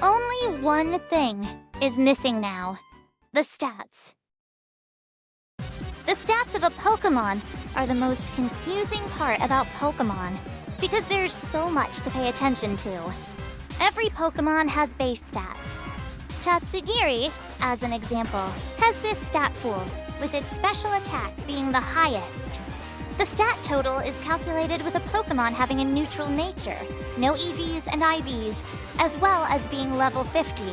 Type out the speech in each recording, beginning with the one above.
Only one thing is missing now. The stats. The stats of a Pokémon are the most confusing part about Pokémon because there's so much to pay attention to. Every Pokémon has base stats. Tatsugiri, as an example, has this stat pool, with its special attack being the highest. The stat total is calculated with a Pokémon having a neutral nature, no EVs and IVs, as well as being level 50.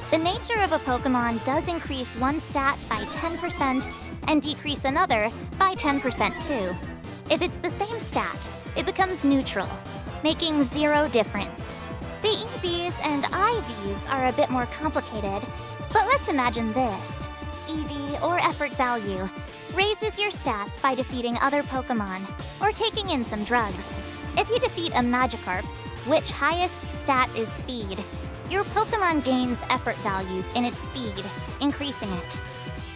The nature of a Pokémon does increase one stat by 10% and decrease another by 10% too. If it's the same stat, it becomes neutral, making zero difference. The EVs and IVs are a bit more complicated, but let's imagine this. EV, or effort value, raises your stats by defeating other Pokémon, or taking in some drugs. If you defeat a Magikarp, which highest stat is speed, your Pokémon gains effort values in its speed, increasing it.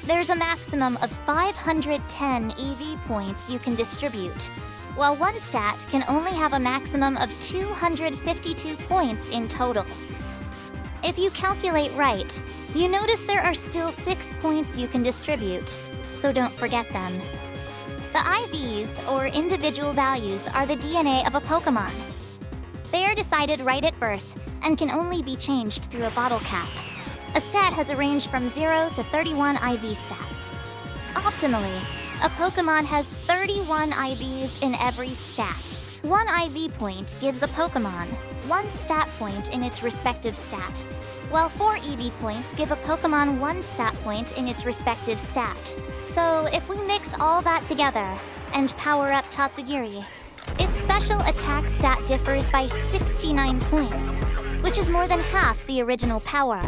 There's a maximum of 510 EV points you can distribute, while one stat can only have a maximum of 252 points in total. If you calculate right, you notice there are still 6 points you can distribute, so don't forget them. The IVs, or individual values, are the DNA of a Pokémon. They are decided right at birth and can only be changed through a bottle cap. A stat has a range from 0 to 31 IV stats. Optimally, a Pokémon has 31 IVs in every stat. One IV point gives a Pokémon one stat point in its respective stat, while 4 EV points give a Pokémon one stat point in its respective stat. So if we mix all that together and power up Tatsugiri, its special attack stat differs by 69 points, which is more than half the original power.